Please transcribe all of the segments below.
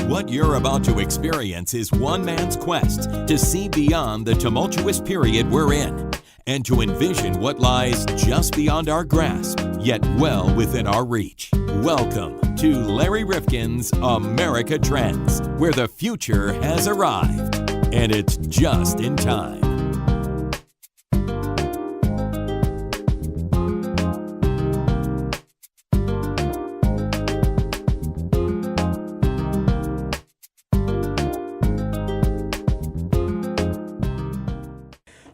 What you're about to experience is one man's quest to see beyond the tumultuous period we're in and to envision what lies just beyond our grasp, yet well within our reach. Welcome to Larry Rifkin's America Trends, where the future has arrived, and it's just in time.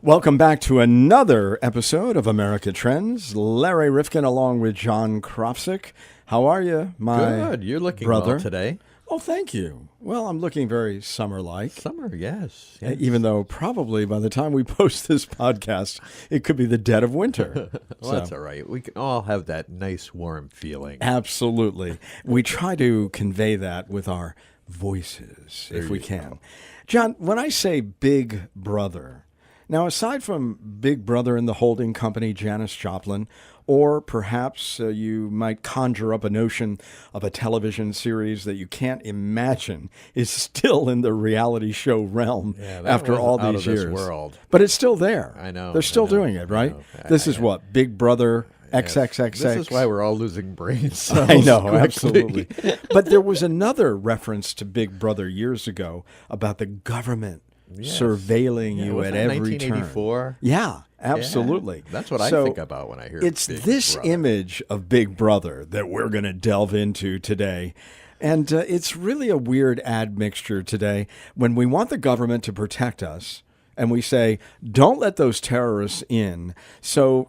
Welcome back to another episode of America Trends. Larry Rifkin along with John Kropsic. How are you, my Good. You're looking brother? well today. Oh, thank you. Well, I'm looking very summer-like. Summer, yes. Even though probably by the time we post this podcast, it could be the dead of winter. Well, that's all right. We can all have that nice, warm feeling. Absolutely. We try to convey that with our voices, if we can. John, when I say Big Brother, now, aside from Big Brother and the holding company, Janis Joplin, or perhaps you might conjure up a notion of a television series that you can't imagine is still in the reality show realm after all out these of years. This world. But it's still there. I know. They're still doing it, right? This is what? Big Brother XXXX. This is why we're all losing brain cells. I know, quickly. Absolutely. But there was another reference to Big Brother years ago about the government surveilling you at every turn. 1984? Yeah, absolutely. Yeah, that's what I think about when I hear it's Big this Brother. image of Big Brother that we're going to delve into today. And it's really a weird admixture today when we want the government to protect us. And we say, don't let those terrorists in. So,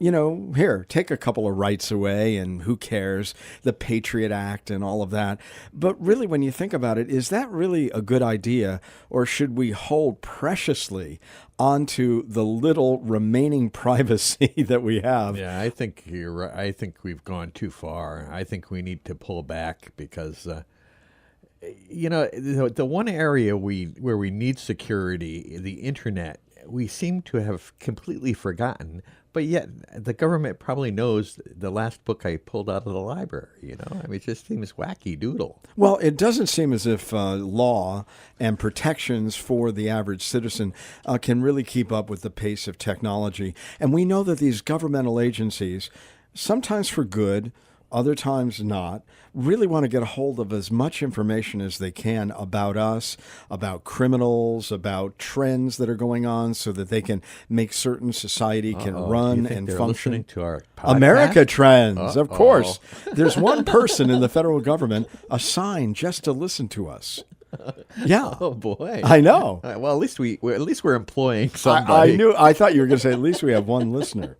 here, take a couple of rights away and who cares, the Patriot Act and all of that. But really, when you think about it, is that really a good idea? Or should we hold preciously onto the little remaining privacy that we have? Yeah, I think you're right. I think we've gone too far. I think we need to pull back because... the one area where we need security, the internet, we seem to have completely forgotten. But yet, the government probably knows the last book I pulled out of the library. It just seems wacky doodle. Well, it doesn't seem as if law and protections for the average citizen can really keep up with the pace of technology. And we know that these governmental agencies, sometimes for good, other times not, really want to get a hold of as much information as they can about us, about criminals, about trends that are going on so that they can make certain society can run and function. Listening to our podcast? America Trends, of course. There's one person in the federal government assigned just to listen to us. Yeah. Oh boy. I know. Well, at least we're employing somebody. I thought you were going to say at least we have one listener.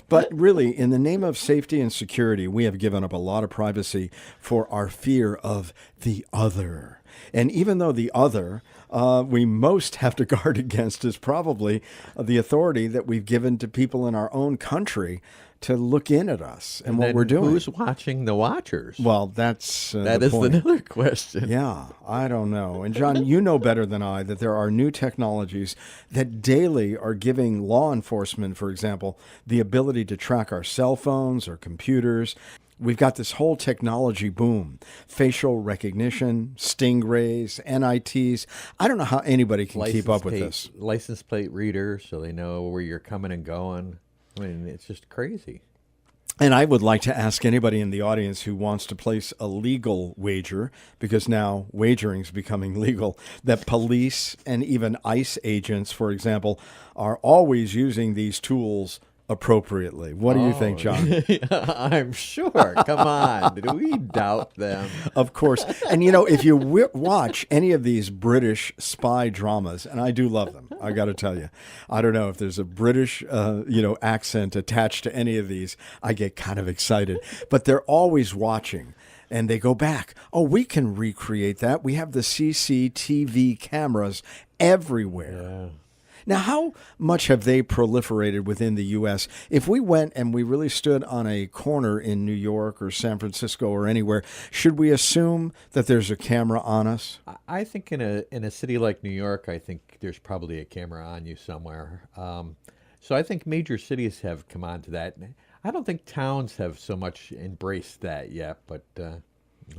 But really, in the name of safety and security, we have given up a lot of privacy for our fear of the other. And even though the other we most have to guard against is probably the authority that we've given to people in our own country to look in at us and what we're doing. Who's watching the watchers? Well, that's that the is point. Another question. Yeah, I don't know. And John, you know better than I that there are new technologies that daily are giving law enforcement, for example, the ability to track our cell phones or computers. We've got this whole technology boom, facial recognition, stingrays, NITs. I don't know how anybody can keep up with this. License plate reader, so they know where you're coming and going. I mean, it's just crazy. And I would like to ask anybody in the audience who wants to place a legal wager, because now wagering is becoming legal, that police and even ICE agents, for example, are always using these tools appropriately. What do you think, John? I'm sure. Come on. Do we doubt them? Of course. And, if you watch any of these British spy dramas, and I do love them, I got to tell you, I don't know if there's a British, accent attached to any of these, I get kind of excited. But they're always watching. And they go back. Oh, we can recreate that. We have the CCTV cameras everywhere. Yeah. Now, how much have they proliferated within the U.S.? If we went and we really stood on a corner in New York or San Francisco or anywhere, should we assume that there's a camera on us? I think in a city like New York, I think there's probably a camera on you somewhere. So I think major cities have come on to that. I don't think towns have so much embraced that yet, but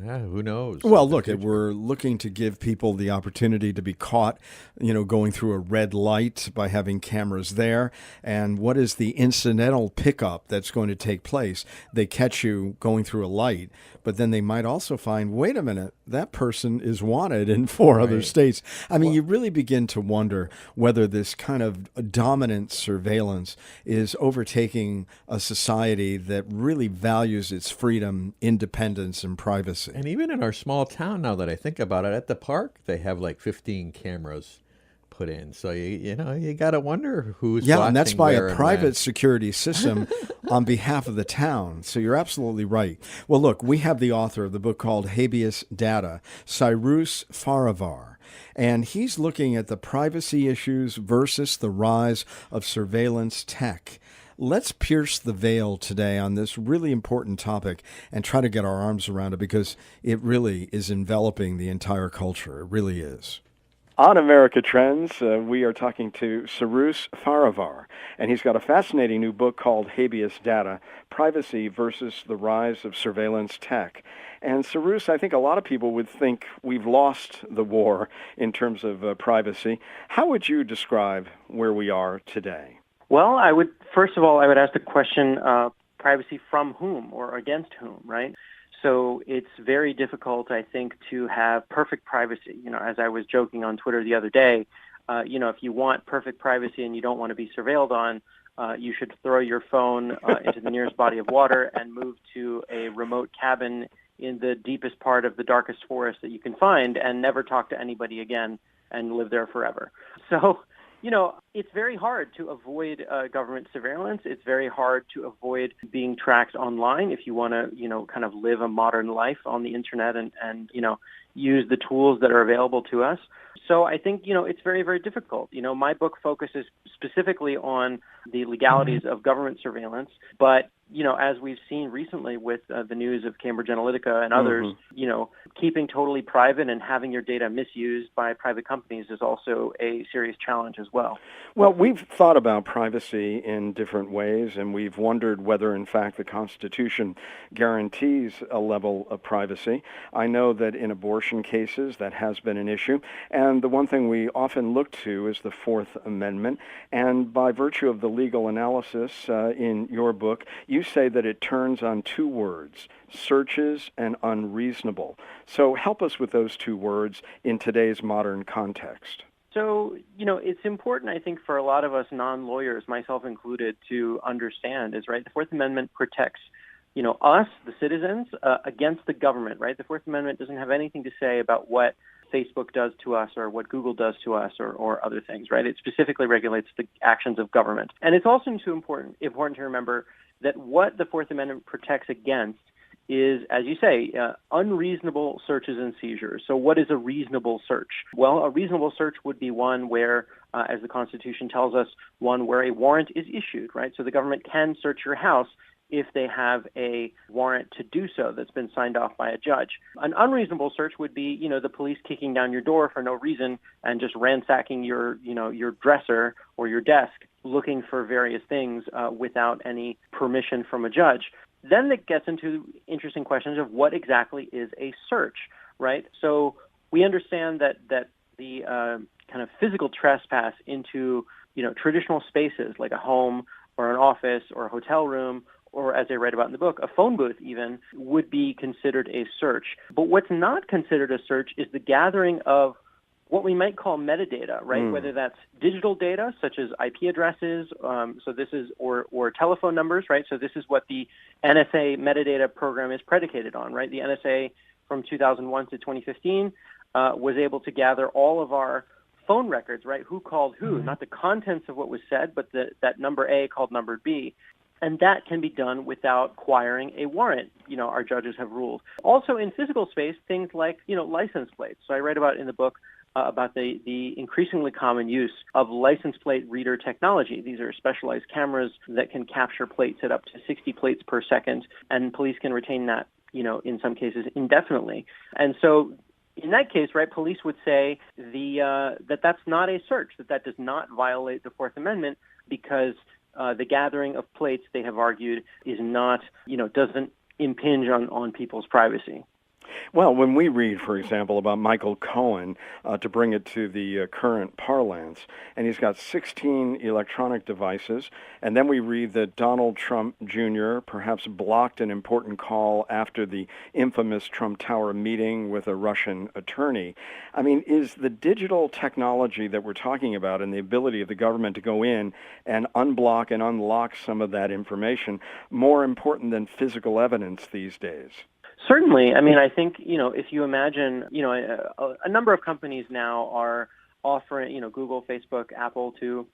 Yeah, who knows? Well, look, we're looking to give people the opportunity to be caught, going through a red light by having cameras there. And what is the incidental pickup that's going to take place? They catch you going through a light, but then they might also find, wait a minute, that person is wanted in four other states. I mean, you really begin to wonder whether this kind of dominant surveillance is overtaking a society that really values its freedom, independence, and privacy. And even in our small town, now that I think about it, at the park, they have like 15 cameras put in. So, you got to wonder who's watching. Yeah, and that's by where a and private when. security system on behalf of the town. So you're absolutely right. Well, look, we have the author of the book called Habeas Data, Cyrus Farivar. And he's looking at the privacy issues versus the rise of surveillance tech. Let's pierce the veil today on this really important topic and try to get our arms around it, because it really is enveloping the entire culture. It really is. On America Trends, we are talking to Cyrus Farivar, and he's got a fascinating new book called Habeas Data, Privacy versus the Rise of Surveillance Tech. And Cyrus, I think a lot of people would think we've lost the war in terms of privacy. How would you describe where we are today? Well, first of all, I would ask the question, privacy from whom or against whom, right? So it's very difficult, I think, to have perfect privacy. As I was joking on Twitter the other day, if you want perfect privacy and you don't want to be surveilled on, you should throw your phone into the nearest body of water and move to a remote cabin in the deepest part of the darkest forest that you can find and never talk to anybody again and live there forever. So, it's very hard to avoid government surveillance. It's very hard to avoid being tracked online if you want to, kind of live a modern life on the internet and use the tools that are available to us. So I think, it's very, very difficult. My book focuses specifically on the legalities of government surveillance, but as we've seen recently with the news of Cambridge Analytica and others, keeping totally private and having your data misused by private companies is also a serious challenge as well. Well, we've thought about privacy in different ways, and we've wondered whether, in fact, the Constitution guarantees a level of privacy. I know that in abortion cases that has been an issue, and the one thing we often look to is the Fourth Amendment. And by virtue of the legal analysis in your book, you say that it turns on two words, searches and unreasonable. So help us with those two words in today's modern context. So, it's important, I think, for a lot of us non-lawyers, myself included, to understand is, right, the Fourth Amendment protects, us, the citizens, against the government, right? The Fourth Amendment doesn't have anything to say about what Facebook does to us or what Google does to us or other things, right? It specifically regulates the actions of government. And it's also too important to remember that what the Fourth Amendment protects against is, as you say, unreasonable searches and seizures. So what is a reasonable search? Well, a reasonable search would be one where, as the Constitution tells us, one where a warrant is issued, right? So the government can search your house if they have a warrant to do so that's been signed off by a judge. An unreasonable search would be, the police kicking down your door for no reason and just ransacking your dresser or your desk looking for various things without any permission from a judge. Then it gets into interesting questions of what exactly is a search, right? So we understand that the kind of physical trespass into, traditional spaces like a home or an office or a hotel room, or as I write about in the book, a phone booth even, would be considered a search. But what's not considered a search is the gathering of what we might call metadata, right? Whether that's digital data, such as IP addresses, so this is, or telephone numbers, right? So this is what the NSA metadata program is predicated on, right? The NSA from 2001 to 2015 was able to gather all of our phone records, right? Who called who, not the contents of what was said, but that number A called number B. And that can be done without acquiring a warrant, our judges have ruled. Also in physical space, things like, license plates. So I write about in the book about the increasingly common use of license plate reader technology. These are specialized cameras that can capture plates at up to 60 plates per second, and police can retain that, in some cases indefinitely. And so in that case, right, police would say that's not a search, that does not violate the Fourth Amendment because the gathering of plates, they have argued, is not, doesn't impinge on people's privacy. Well, when we read, for example, about Michael Cohen, to bring it to the current parlance, and he's got 16 electronic devices, and then we read that Donald Trump Jr. perhaps blocked an important call after the infamous Trump Tower meeting with a Russian attorney. I mean, is the digital technology that we're talking about and the ability of the government to go in and unblock and unlock some of that information more important than physical evidence these days? Certainly. I mean, I think, if you imagine, a number of companies now are offering, Google, Facebook, Apple too,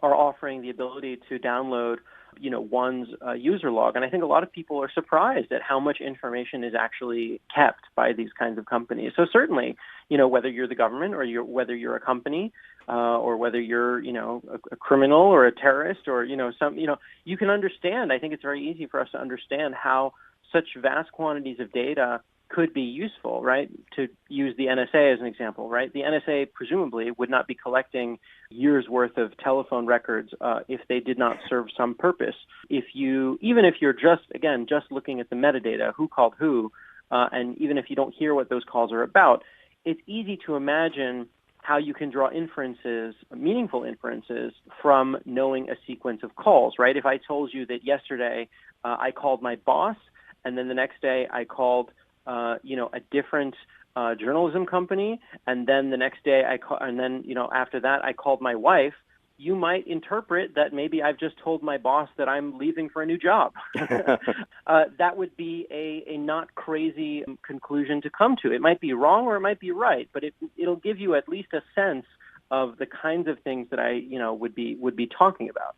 are offering the ability to download, one's user log. And I think a lot of people are surprised at how much information is actually kept by these kinds of companies. So certainly, whether you're the government or whether you're a company, or whether you're, a criminal or a terrorist or, you can understand. I think it's very easy for us to understand how such vast quantities of data could be useful, right? To use the NSA as an example, right? The NSA presumably would not be collecting years worth of telephone records if they did not serve some purpose. Even if you're just looking at the metadata, who called who, and even if you don't hear what those calls are about, it's easy to imagine how you can draw inferences, meaningful inferences, from knowing a sequence of calls, right? If I told you that yesterday I called my boss, and then the next day I called, a different journalism company, and then the next day after that I called my wife, you might interpret that maybe I've just told my boss that I'm leaving for a new job. That would be a not crazy conclusion to come to. It might be wrong or it might be right, but it'll give you at least a sense of the kinds of things that I would be talking about.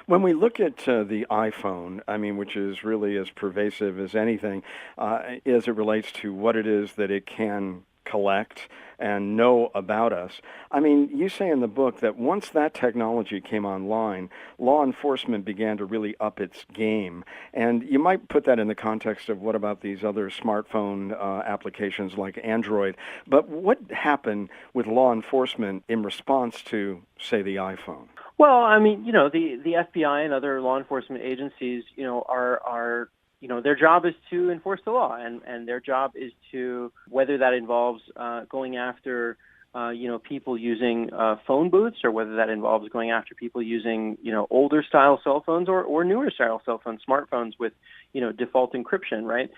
When we look at the iPhone, I mean, which is really as pervasive as anything, as it relates to what it is that it can collect and know about us. I mean, you say in the book that once that technology came online, law enforcement began to really up its game. And you might put that in the context of what about these other smartphone applications like Android. But what happened with law enforcement in response to, say, the iPhone? Well, I mean, the FBI and other law enforcement agencies, are their job is to enforce the law, and their job is to, whether that involves going after, people using phone booths, or whether that involves going after people using, older style cell phones or newer style cell phones, smartphones with, default encryption, right?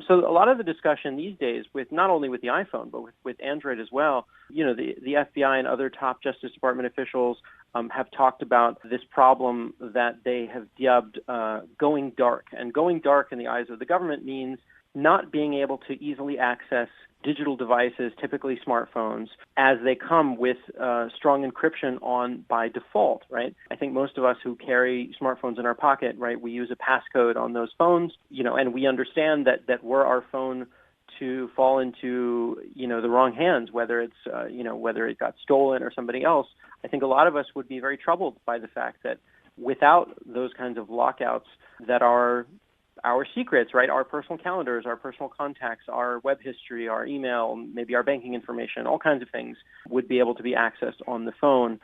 So a lot of the discussion these days, with not only with the iPhone, but with Android as well, the FBI and other top Justice Department officials have talked about this problem that they have dubbed going dark. And going dark in the eyes of the government means not being able to easily access digital devices, typically smartphones, as they come with strong encryption on by default, right? I think most of us who carry smartphones in our pocket, right, we use a passcode on those phones, and we understand that were our phone to fall into, the wrong hands, whether it's, whether it got stolen or somebody else, I think a lot of us would be very troubled by the fact that without those kinds of lockouts that are our secrets, right, our personal calendars, our personal contacts, our web history, our email, maybe our banking information, all kinds of things would be able to be accessed on the phone.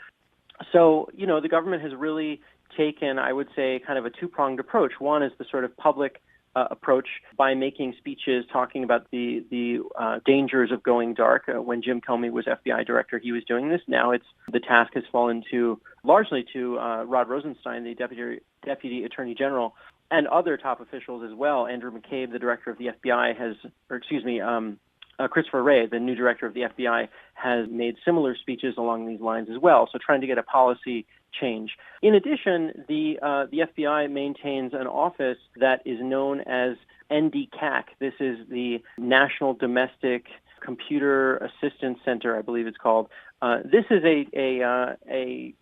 So, the government has really taken, I would say, kind of a two-pronged approach. One is the sort of public approach by making speeches talking about the dangers of going dark. When Jim Comey was FBI director, he was doing this. Now the task has fallen largely to Rod Rosenstein, the deputy attorney general, and other top officials as well. Andrew McCabe, the director of the FBI, Christopher Wray, the new director of the FBI, has made similar speeches along these lines as well. So trying to get a policy change. In addition, the FBI maintains an office that is known as NDCAC. This is the National Domestic Computer Assistance Center, I believe it's called. This is a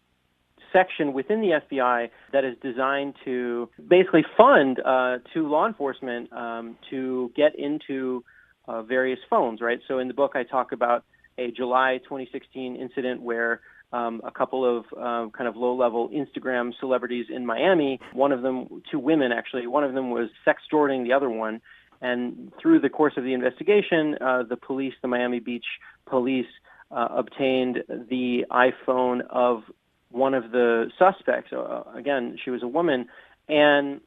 section within the FBI that is designed to basically fund to law enforcement to get into various phones, right? So in the book, I talk about a July 2016 incident where a couple of kind of low-level Instagram celebrities in Miami, one of them, two women actually, one of them was sextorting the other one. And through the course of the investigation, the Miami Beach police, obtained the iPhone of one of the suspects. Again, she was a woman. And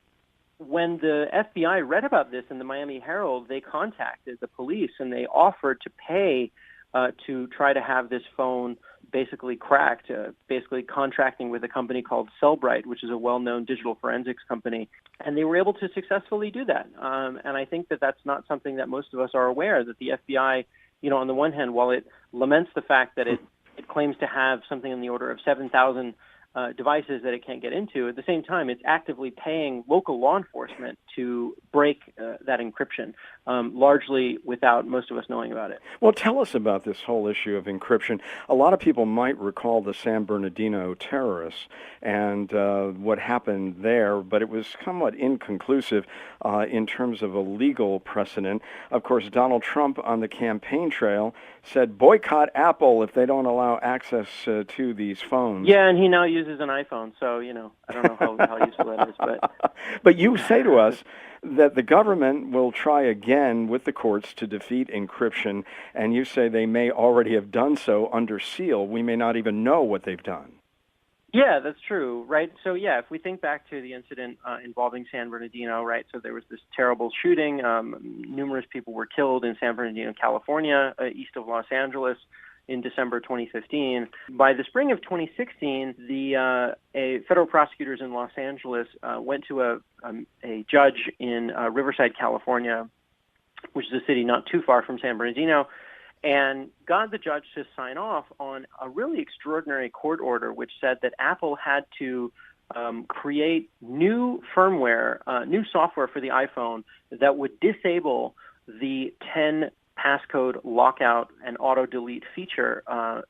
when the FBI read about this in the Miami Herald, they contacted the police and they offered to pay to try to have this phone basically cracked, basically contracting with a company called Cellbrite, which is a well-known digital forensics company. And they were able to successfully do that. And I think that that's not something that most of us are aware, that the FBI, on the one hand, while it laments the fact that it claims to have something in the order of 7,000 devices that it can't get into, at the same time, it's actively paying local law enforcement to break that encryption, largely without most of us knowing about it. Well, tell us about this whole issue of encryption. A lot of people might recall the San Bernardino terrorists and what happened there, but it was somewhat inconclusive in terms of a legal precedent. Of course, Donald Trump on the campaign trail said, boycott Apple if they don't allow access to these phones. Yeah, and he now uses an iPhone, so, I don't know how useful that is. But you say to us that the government will try again with the courts to defeat encryption, and you say they may already have done so under seal. We may not even know what they've done. Yeah, that's true, right? So, if we think back to the incident involving San Bernardino, right, so there was this terrible shooting. Numerous people were killed in San Bernardino, California, east of Los Angeles, in December 2015. By the spring of 2016, federal prosecutors in Los Angeles went to a judge in Riverside, California, which is a city not too far from San Bernardino, and got the judge to sign off on a really extraordinary court order which said that Apple had to create new firmware, new software for the iPhone that would disable the 10 passcode lockout and auto-delete feature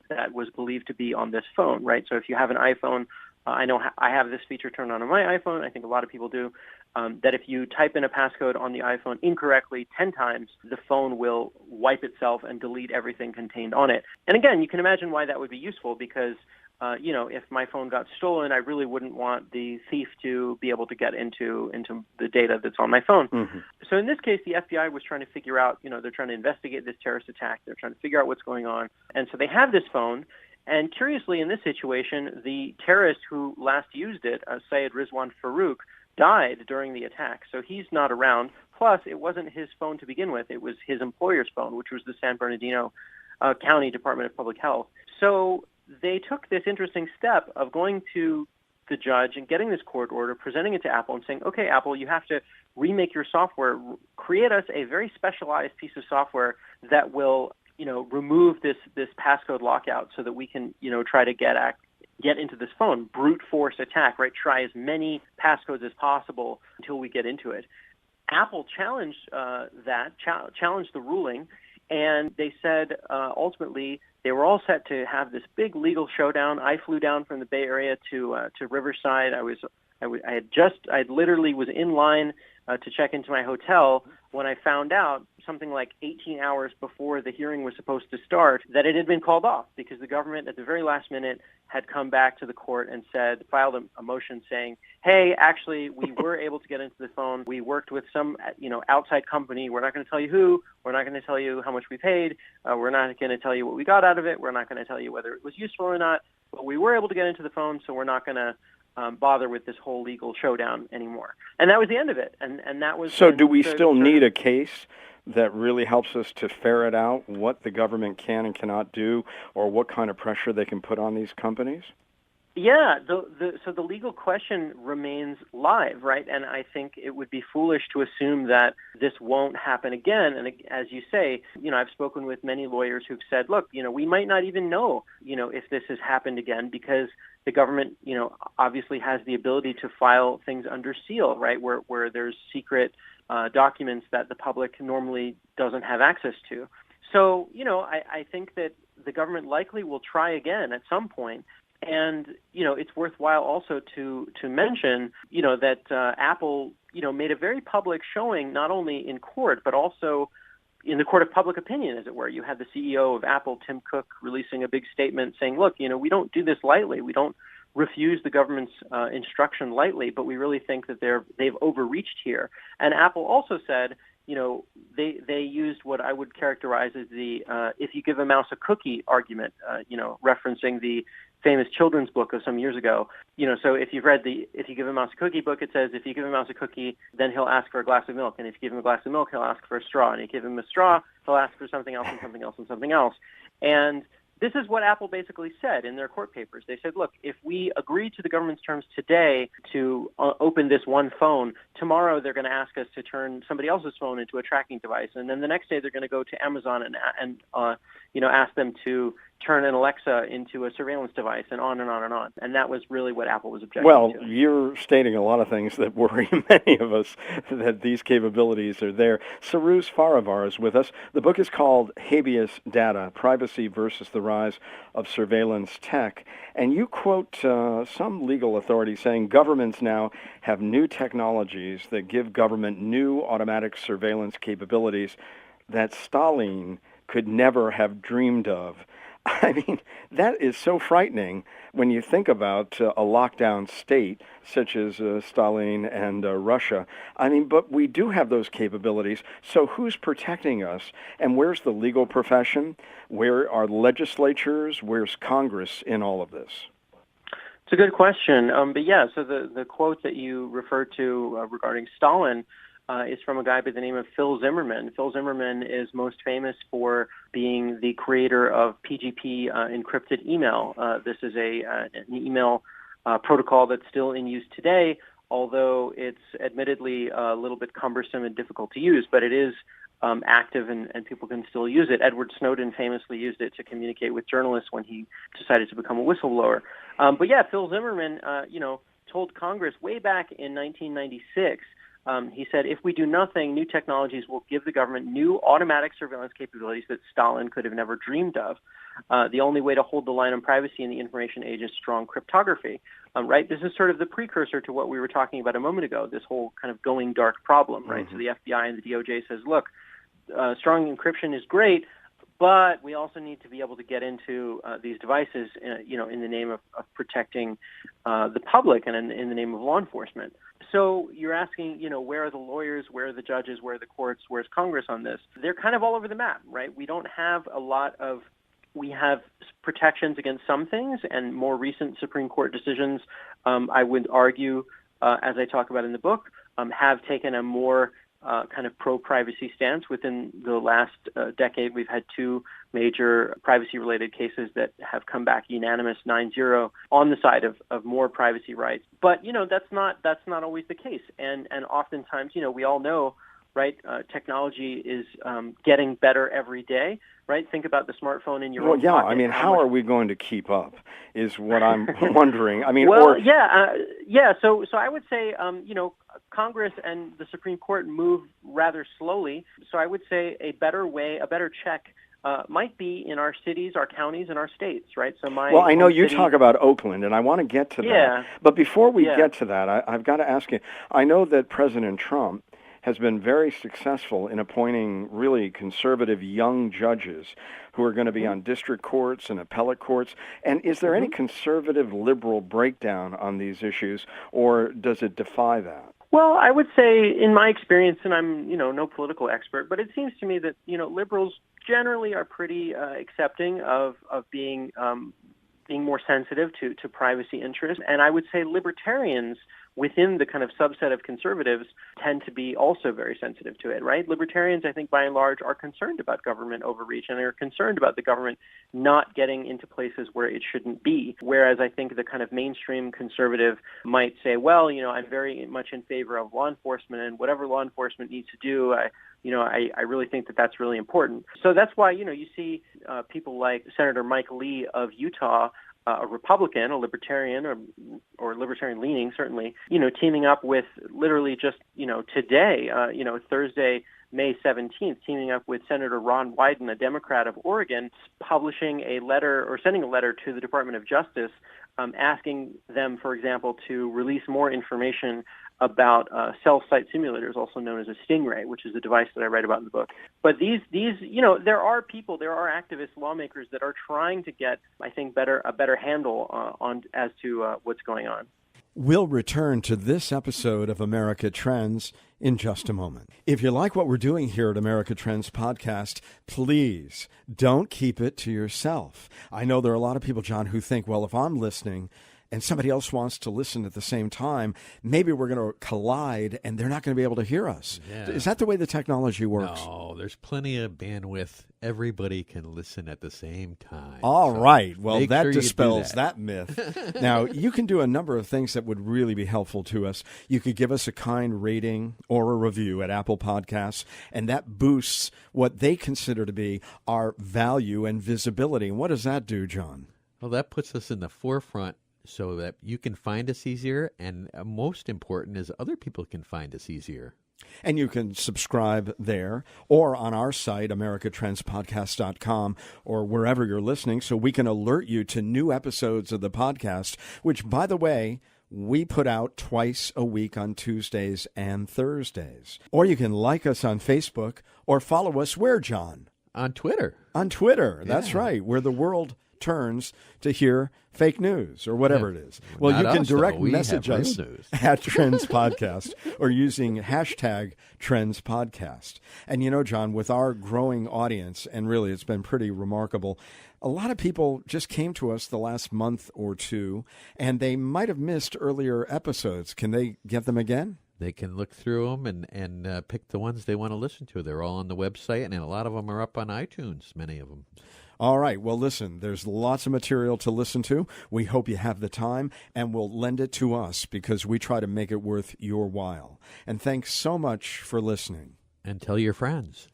that was believed to be on this phone, right? So if you have an iPhone, I know I have this feature turned on my iPhone, I think a lot of people do, that if you type in a passcode on the iPhone incorrectly 10 times, the phone will wipe itself and delete everything contained on it. And again, you can imagine why that would be useful because if my phone got stolen, I really wouldn't want the thief to be able to get into the data that's on my phone. Mm-hmm. So in this case, the FBI was trying to figure out, they're trying to investigate this terrorist attack. They're trying to figure out what's going on. And so they have this phone. And curiously, in this situation, the terrorist who last used it, Syed Rizwan Farouk, died during the attack. So he's not around. Plus, it wasn't his phone to begin with. It was his employer's phone, which was the San Bernardino County Department of Public Health. So they took this interesting step of going to the judge and getting this court order, presenting it to Apple and saying, okay, Apple, you have to remake your software, create us a very specialized piece of software that will, remove this passcode lockout so that we can, try to get into this phone, brute force attack, right? Try as many passcodes as possible until we get into it. Apple challenged challenged the ruling, and they said said they were all set to have this big legal showdown. I flew down from the Bay Area to Riverside. I literally was in line to check into my hotel when I found out something like 18 hours before the hearing was supposed to start that it had been called off because the government at the very last minute had come back to the court and filed a motion saying, hey, actually, we were able to get into the phone. We worked with some, outside company. We're not going to tell you who. We're not going to tell you how much we paid. We're not going to tell you what we got out of it. We're not going to tell you whether it was useful or not. But we were able to get into the phone, so we're not going to bother with this whole legal showdown anymore. And that was the end of it. And that was. So do we still need a case that really helps us to ferret out what the government can and cannot do, or what kind of pressure they can put on these companies? Yeah, so the legal question remains live, right? And I think it would be foolish to assume that this won't happen again. And as you say, I've spoken with many lawyers who've said, look, we might not even know, if this has happened again because the government, obviously has the ability to file things under seal, right, where there's secret documents that the public normally doesn't have access to. So, I think that the government likely will try again at some point. And, it's worthwhile also to mention, that Apple, made a very public showing not only in court, but also in the court of public opinion, as it were. You had the CEO of Apple, Tim Cook, releasing a big statement saying, look, we don't do this lightly. We don't refuse the government's instruction lightly, but we really think that they've overreached here. And Apple also said, they used what I would characterize as the if you give a mouse a cookie argument, referencing the famous children's book of some years ago. So if you've read the If You Give a Mouse a Cookie book, it says if you give a mouse a cookie, then he'll ask for a glass of milk. And if you give him a glass of milk, he'll ask for a straw. And if you give him a straw, he'll ask for something else and something else and something else. And this is what Apple basically said in their court papers. They said, look, if we agree to the government's terms today to open this one phone, tomorrow they're going to ask us to turn somebody else's phone into a tracking device. And then the next day they're going to go to Amazon and ask them to turn an Alexa into a surveillance device, and on and on and on. And that was really what Apple was objecting to. Well, you're stating a lot of things that worry many of us, that these capabilities are there. Cyrus Farivar is with us. The book is called Habeas Data, Privacy versus the Rise of Surveillance Tech. And you quote some legal authorities saying governments now have new technologies that give government new automatic surveillance capabilities that Stalin could never have dreamed of. I mean, that is so frightening when you think about a lockdown state such as Stalin and Russia. I mean, but we do have those capabilities. So who's protecting us? And where's the legal profession? Where are legislatures? Where's Congress in all of this? It's a good question. So the quote that you referred to regarding Stalin is from a guy by the name of Phil Zimmermann. Phil Zimmermann is most famous for being the creator of PGP encrypted email. This is an email protocol that's still in use today, although it's admittedly a little bit cumbersome and difficult to use, but it is active and people can still use it. Edward Snowden famously used it to communicate with journalists when he decided to become a whistleblower. Phil Zimmermann, told Congress way back in 1996. He said, if we do nothing, new technologies will give the government new automatic surveillance capabilities that Stalin could have never dreamed of. The only way to hold the line on privacy in the information age is strong cryptography. Right? This is sort of the precursor to what we were talking about a moment ago, this whole kind of going dark problem, right? Mm-hmm. So the FBI and the DOJ says, look, strong encryption is great, but we also need to be able to get into these devices, in the name of protecting the public and in the name of law enforcement. So you're asking, where are the lawyers, where are the judges, where are the courts, where's Congress on this? They're kind of all over the map, right? We don't have we have protections against some things, and more recent Supreme Court decisions, I would argue, as I talk about in the book, have taken a more kind of pro-privacy stance. Within the last decade, we've had two major privacy-related cases that have come back unanimous 9-0 on the side of more privacy rights. But that's not always the case, and oftentimes we all know, right? Technology is getting better every day. Right? Think about the smartphone in your own pocket. I mean, how are we going to keep up is what I'm wondering. I mean, So I would say, Congress and the Supreme Court move rather slowly. So I would say a better check might be in our cities, our counties, and our states, right? So I know you talk about Oakland, and I want to get to that. But before we get to that, I've got to ask you, I know that President Trump has been very successful in appointing really conservative young judges who are going to be on district courts and appellate courts. And is there any conservative liberal breakdown on these issues, or does it defy that? Well, I would say, in my experience, and I'm no political expert, but it seems to me that liberals generally are pretty accepting of being more sensitive to privacy interests, and I would say libertarians within the kind of subset of conservatives tend to be also very sensitive to it, right? Libertarians, I think, by and large, are concerned about government overreach, and they're concerned about the government not getting into places where it shouldn't be. Whereas I think the kind of mainstream conservative might say, well, I'm very much in favor of law enforcement, and whatever law enforcement needs to do, I really think that that's really important. So that's why, you see people like Senator Mike Lee of Utah, a Republican, a libertarian, or libertarian-leaning, certainly, teaming up with literally just, today, Thursday, May 17th, teaming up with Senator Ron Wyden, a Democrat of Oregon, publishing a letter or sending a letter to the Department of Justice asking them, for example, to release more information about cell site simulators, also known as a Stingray, which is a device that I write about in the book. But these, there are activists, lawmakers that are trying to get, I think, a better handle on as to what's going on. We'll return to this episode of America Trends in just a moment. If you like what we're doing here at America Trends Podcast, please don't keep it to yourself. I know there are a lot of people, John, who think, well, if I'm listening and somebody else wants to listen at the same time, maybe we're going to collide and they're not going to be able to hear us. Yeah. Is that the way the technology works? No, there's plenty of bandwidth. Everybody can listen at the same time. All right. Well, make that sure you do dispels that. that myth. Now, you can do a number of things that would really be helpful to us. You could give us a kind rating or a review at Apple Podcasts, and that boosts what they consider to be our value and visibility. And what does that do, John? Well, that puts us in the forefront so that you can find us easier, and most important is other people can find us easier. And you can subscribe there or on our site, americatrendspodcast.com, or wherever you're listening, so we can alert you to new episodes of the podcast, which, by the way, we put out twice a week on Tuesdays and Thursdays. Or you can like us on Facebook or follow us where, John? On Twitter. On Twitter. That's right, where the world turns to hear fake news or whatever it is. Well, Not you can us, though. direct We message have real us news. at Trends Podcast or using hashtag Trends Podcast. And you know, John, with our growing audience, and really it's been pretty remarkable, a lot of people just came to us the last month or two, and they might have missed earlier episodes. Can they get them again? They can look through them and pick the ones they want to listen to. They're all on the website, and a lot of them are up on iTunes, many of them. All right. Well, listen, there's lots of material to listen to. We hope you have the time, and will lend it to us because we try to make it worth your while. And thanks so much for listening. And tell your friends.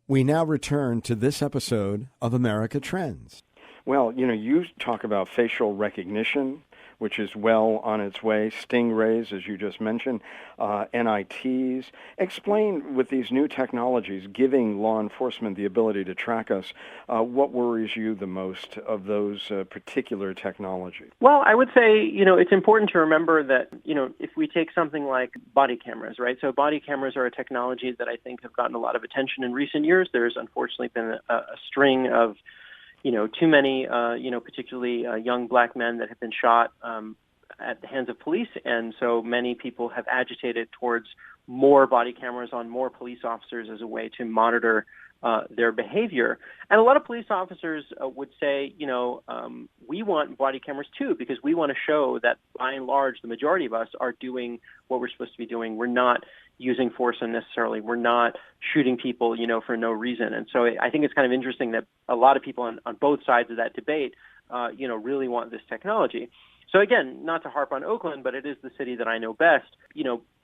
We now return to this episode of America Trends. Well, you know, you talk about facial recognition, which is well on its way, stingrays, as you just mentioned, NITs. Explain, with these new technologies, giving law enforcement the ability to track us, what worries you the most of those particular technologies? Well, I would say, it's important to remember that, if we take something like body cameras, right? So body cameras are a technology that I think have gotten a lot of attention in recent years. There's unfortunately been a string of too many, particularly young black men that have been shot at the hands of police. And so many people have agitated towards more body cameras on more police officers as a way to monitor their behavior. And a lot of police officers would say, we want body cameras too, because we want to show that by and large, the majority of us are doing what we're supposed to be doing. We're not using force unnecessarily. We're not shooting people, for no reason. And so I think it's kind of interesting that a lot of people on both sides of that debate, really want this technology. So again, not to harp on Oakland, but it is the city that I know best.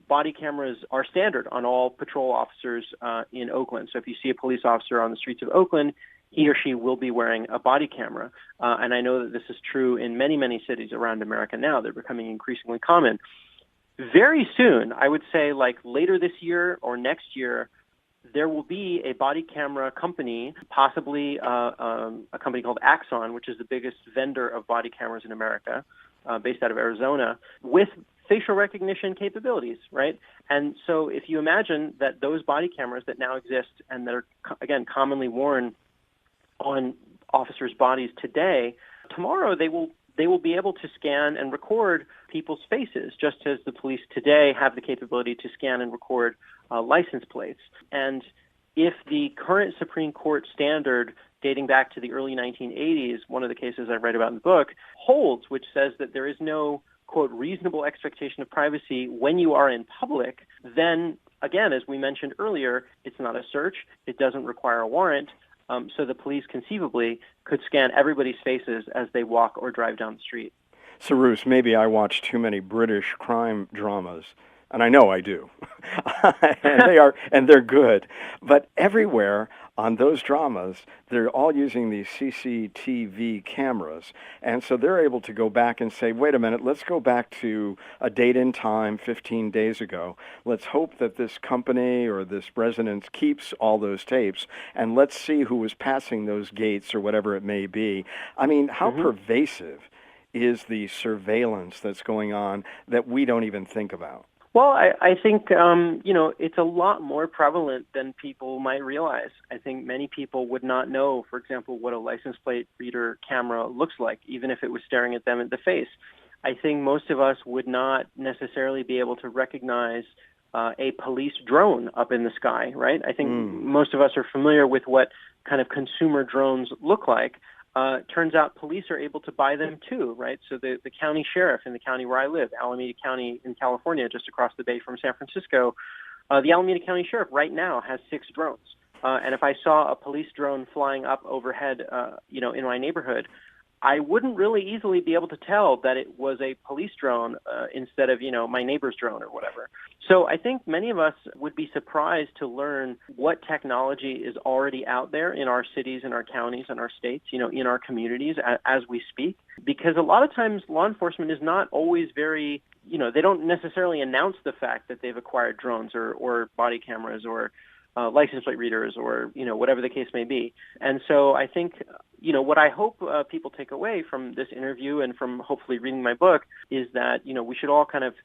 Body cameras are standard on all patrol officers in Oakland. So if you see a police officer on the streets of Oakland, he or she will be wearing a body camera. And I know that this is true in many, many cities around America now. They're becoming increasingly common. Very soon, I would say like later this year or next year, there will be a body camera company, possibly a company called Axon, which is the biggest vendor of body cameras in America, based out of Arizona, with facial recognition capabilities, right? And so if you imagine that those body cameras that now exist and that are, again, commonly worn on officers' bodies today, tomorrow they will be able to scan and record people's faces, just as the police today have the capability to scan and record license plates. And if the current Supreme Court standard dating back to the early 1980s, one of the cases I read about in the book, holds, which says that there is no, quote, reasonable expectation of privacy when you are in public, then, again, as we mentioned earlier, it's not a search. It doesn't require a warrant. So the police conceivably could scan everybody's faces as they walk or drive down the street. Cyrus, maybe I watch too many British crime dramas, and I know I do. and they're good. But everywhere on those dramas, they're all using these CCTV cameras. And so they're able to go back and say, wait a minute, let's go back to a date and time 15 days ago. Let's hope that this company or this residence keeps all those tapes, and let's see who was passing those gates or whatever it may be. I mean, how pervasive is the surveillance that's going on that we don't even think about? Well, I think, it's a lot more prevalent than people might realize. I think many people would not know, for example, what a license plate reader camera looks like, even if it was staring at them in the face. I think most of us would not necessarily be able to recognize a police drone up in the sky, right? I think most of us are familiar with what kind of consumer drones look like. Turns out police are able to buy them too, right? So the county sheriff in the county where I live, Alameda County in California, just across the bay from San Francisco, the Alameda County sheriff right now has 6 drones. And if I saw a police drone flying up overhead, in my neighborhood, I wouldn't really easily be able to tell that it was a police drone instead of, my neighbor's drone or whatever. So I think many of us would be surprised to learn what technology is already out there in our cities, in our counties, in our states, in our communities as we speak. Because a lot of times law enforcement is not always very, they don't necessarily announce the fact that they've acquired drones or body cameras or license plate readers or, whatever the case may be. And so I think, what I hope people take away from this interview and from hopefully reading my book is that, we should all kind of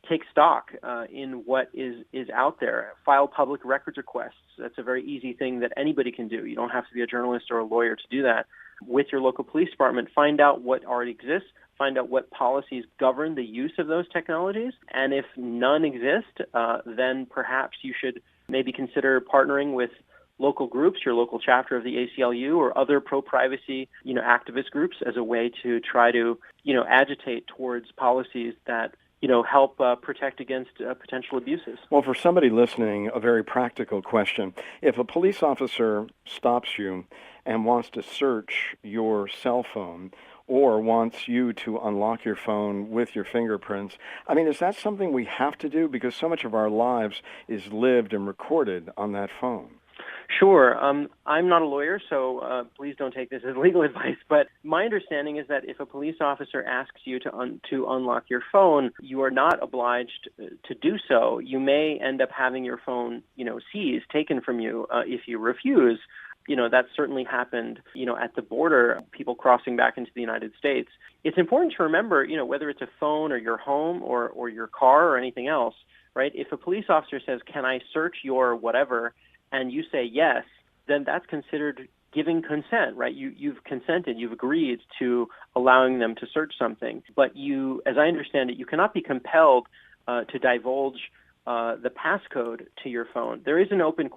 take stock in what is out there. File public records requests. That's a very easy thing that anybody can do. You don't have to be a journalist or a lawyer to do that. With your local police department, find out what already exists, find out what policies govern the use of those technologies. And if none exist, then perhaps you should maybe consider partnering with local groups, your local chapter of the ACLU or other pro-privacy, activist groups as a way to try to, agitate towards policies that, help protect against potential abuses. Well, for somebody listening, a very practical question. If a police officer stops you and wants to search your cell phone or wants you to unlock your phone with your fingerprints, is that something we have to do? Because so much of our lives is lived and recorded on that phone. Sure. I'm not a lawyer, so please don't take this as legal advice. But my understanding is that if a police officer asks you to unlock your phone, you are not obliged to do so. You may end up having your phone, seized, taken from you if you refuse. That certainly happened, at the border, people crossing back into the United States. It's important to remember, whether it's a phone or your home or your car or anything else, right? If a police officer says, "Can I search your whatever?" and you say yes, then that's considered giving consent, right? You've consented, you've agreed to allowing them to search something. But you, as I understand it, you cannot be compelled to divulge the passcode to your phone. There is an open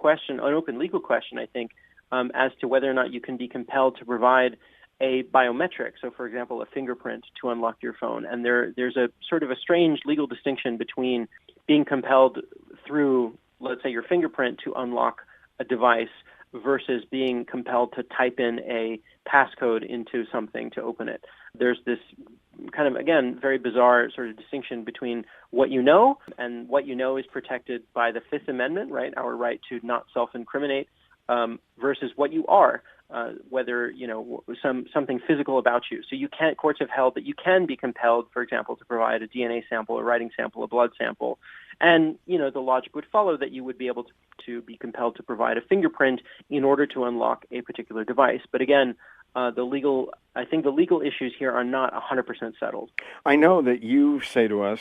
legal question, I think, as to whether or not you can be compelled to provide a biometric, so for example, a fingerprint to unlock your phone. And there's a sort of a strange legal distinction between being compelled through, let's say, your fingerprint to unlock a device versus being compelled to type in a passcode into something to open it. There's this kind of, again, very bizarre sort of distinction between what you know, and what you know is protected by the Fifth Amendment, right, our right to not self-incriminate, versus what you are, whether, something physical about you. So courts have held that you can be compelled, for example, to provide a DNA sample, a writing sample, a blood sample. And, the logic would follow that you would be able to be compelled to provide a fingerprint in order to unlock a particular device. But again, I think the legal issues here are not 100% settled. I know that you say to us,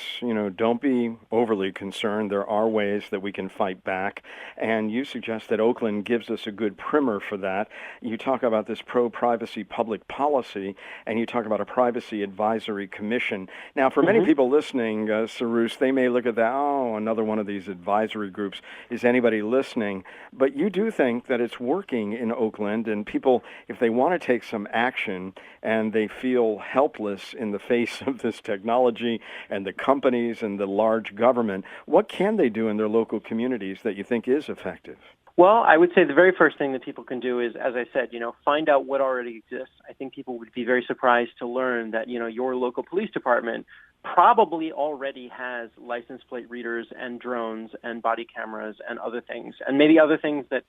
don't be overly concerned. There are ways that we can fight back. And you suggest that Oakland gives us a good primer for that. You talk about this pro-privacy public policy, and you talk about a privacy advisory commission. Now, for many people listening, Cyrus, they may look at that, another one of these advisory groups. Is anybody listening? But you do think that it's working in Oakland, and people, if they want to take some action and they feel helpless in the face of this technology and the companies and the large government, what can they do in their local communities that you think is effective? Well, I would say the very first thing that people can do is, as I said, find out what already exists. I think people would be very surprised to learn that, your local police department probably already has license plate readers and drones and body cameras and other things, and maybe other things that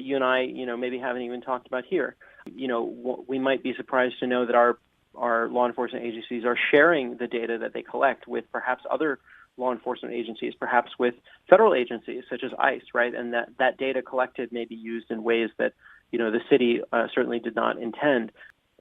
you and I, maybe haven't even talked about here. We might be surprised to know that our law enforcement agencies are sharing the data that they collect with perhaps other law enforcement agencies, perhaps with federal agencies such as ICE, right? And that data collected may be used in ways that, the city certainly did not intend.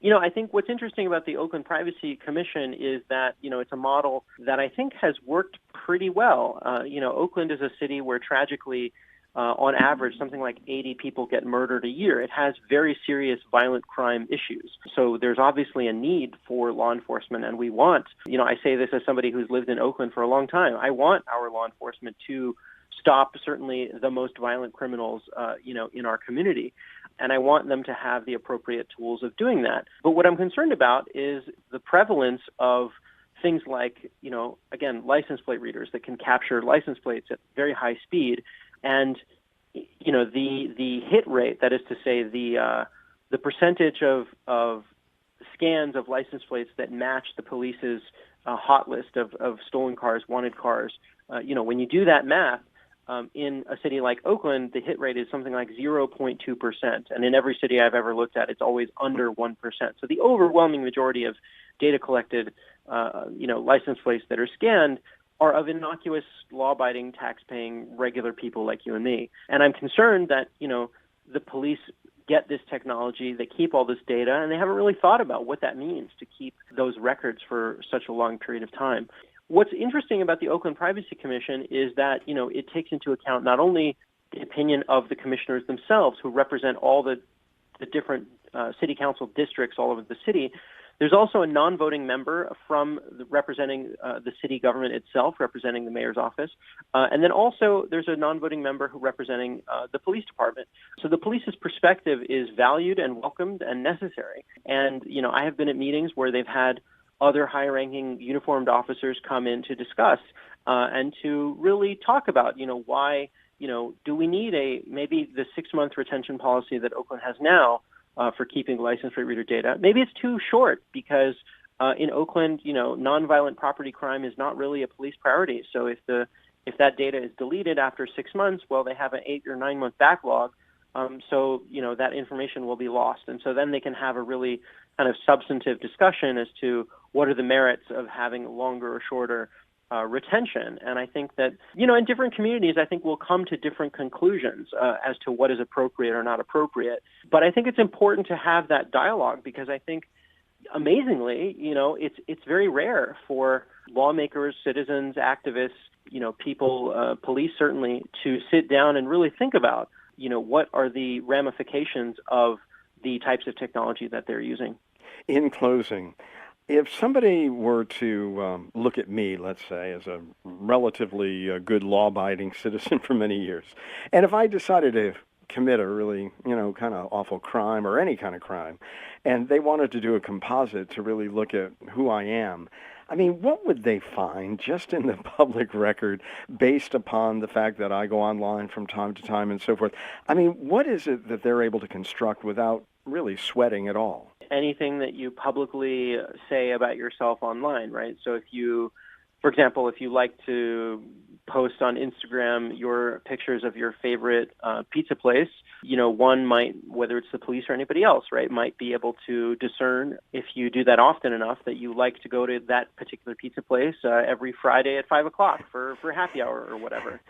I think what's interesting about the Oakland Privacy Commission is that, it's a model that I think has worked pretty well. Oakland is a city where tragically on average, something like 80 people get murdered a year. It has very serious violent crime issues. So there's obviously a need for law enforcement, and we want, I say this as somebody who's lived in Oakland for a long time, I want our law enforcement to stop certainly the most violent criminals, in our community. And I want them to have the appropriate tools of doing that. But what I'm concerned about is the prevalence of things like, again, license plate readers that can capture license plates at very high speed. And, the hit rate, that is to say, the percentage of scans of license plates that match the police's hot list of stolen cars, wanted cars, when you do that math, in a city like Oakland, the hit rate is something like 0.2%. And in every city I've ever looked at, it's always under 1%. So the overwhelming majority of data collected, license plates that are scanned are of innocuous, law-abiding, tax-paying, regular people like you and me. And I'm concerned that, the police get this technology, they keep all this data, and they haven't really thought about what that means to keep those records for such a long period of time. What's interesting about the Oakland Privacy Commission is that, it takes into account not only the opinion of the commissioners themselves, who represent all the different city council districts all over the city. There's also a non-voting member representing the city government itself, representing the mayor's office. And then also there's a non-voting member representing the police department. So the police's perspective is valued and welcomed and necessary. And, I have been at meetings where they've had other high-ranking uniformed officers come in to discuss and to really talk about, why, do we need maybe the 6-month retention policy that Oakland has now for keeping license plate reader data. Maybe it's too short because in Oakland, nonviolent property crime is not really a police priority. So if that data is deleted after 6 months, well, they have an 8 or 9 month backlog. So that information will be lost. And so then they can have a really kind of substantive discussion as to what are the merits of having longer or shorter retention. And I think that, in different communities, I think we'll come to different conclusions as to what is appropriate or not appropriate. But I think it's important to have that dialogue because I think, amazingly, it's very rare for lawmakers, citizens, activists, people, police certainly, to sit down and really think about, what are the ramifications of the types of technology that they're using. In closing, if somebody were to look at me, let's say, as a relatively good law-abiding citizen for many years, and if I decided to commit a really, kind of awful crime or any kind of crime, and they wanted to do a composite to really look at who I am, what would they find just in the public record based upon the fact that I go online from time to time and so forth? What is it that they're able to construct without really sweating at all? Anything that you publicly say about yourself online, right? So if you like to post on Instagram your pictures of your favorite pizza place, one might, whether it's the police or anybody else, right, might be able to discern if you do that often enough that you like to go to that particular pizza place every Friday at 5 o'clock for happy hour or whatever.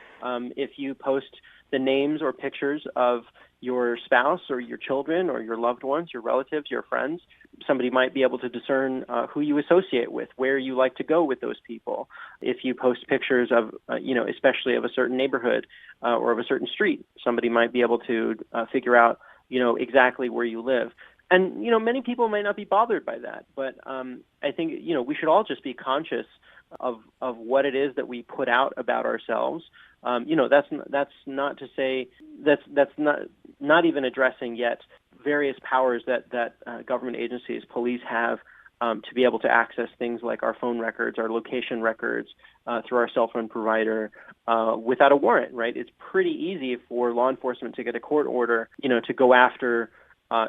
If you post the names or pictures of your spouse or your children or your loved ones, your relatives, your friends, somebody might be able to discern who you associate with, where you like to go with those people. If you post pictures of, especially of a certain neighborhood or of a certain street, somebody might be able to figure out, exactly where you live. And, many people might not be bothered by that, but I think, we should all just be conscious of what it is that we put out about ourselves. That's not to say that's not even addressing yet various powers that government agencies, police have to be able to access things like our phone records, our location records through our cell phone provider without a warrant, right? It's pretty easy for law enforcement to get a court order, to go after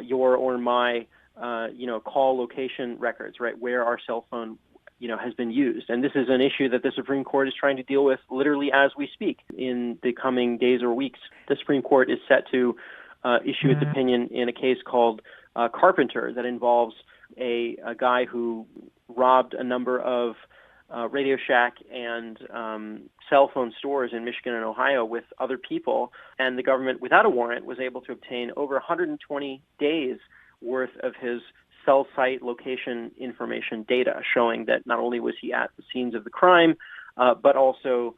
your or my, call location records, right, where our cell phone has been used. And this is an issue that the Supreme Court is trying to deal with literally as we speak. In the coming days or weeks, the Supreme Court is set to issue its opinion in a case called Carpenter that involves a guy who robbed a number of Radio Shack and cell phone stores in Michigan and Ohio with other people. And the government, without a warrant, was able to obtain over 120 days worth of his cell site location information data, showing that not only was he at the scenes of the crime, but also,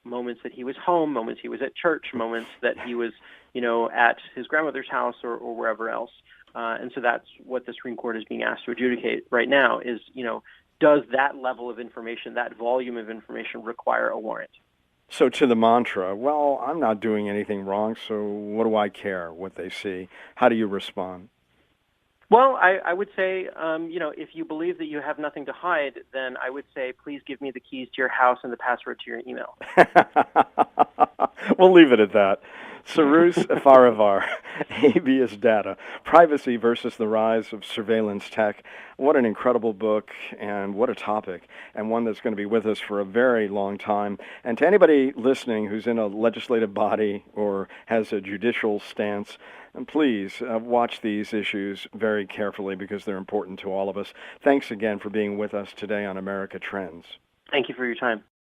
moments that he was home, moments he was at church, moments that he was, at his grandmother's house or wherever else. And so that's what the Supreme Court is being asked to adjudicate right now is, does that level of information, that volume of information require a warrant? So to the mantra, well, I'm not doing anything wrong, so what do I care what they see? How do you respond? Well, I would say, if you believe that you have nothing to hide, then I would say, please give me the keys to your house and the password to your email. We'll leave it at that. Cyrus Farivar, Habeas Data, Privacy versus the Rise of Surveillance Tech. What an incredible book and what a topic, and one that's going to be with us for a very long time. And to anybody listening who's in a legislative body or has a judicial stance, and please watch these issues very carefully because they're important to all of us. Thanks again for being with us today on America Trends. Thank you for your time.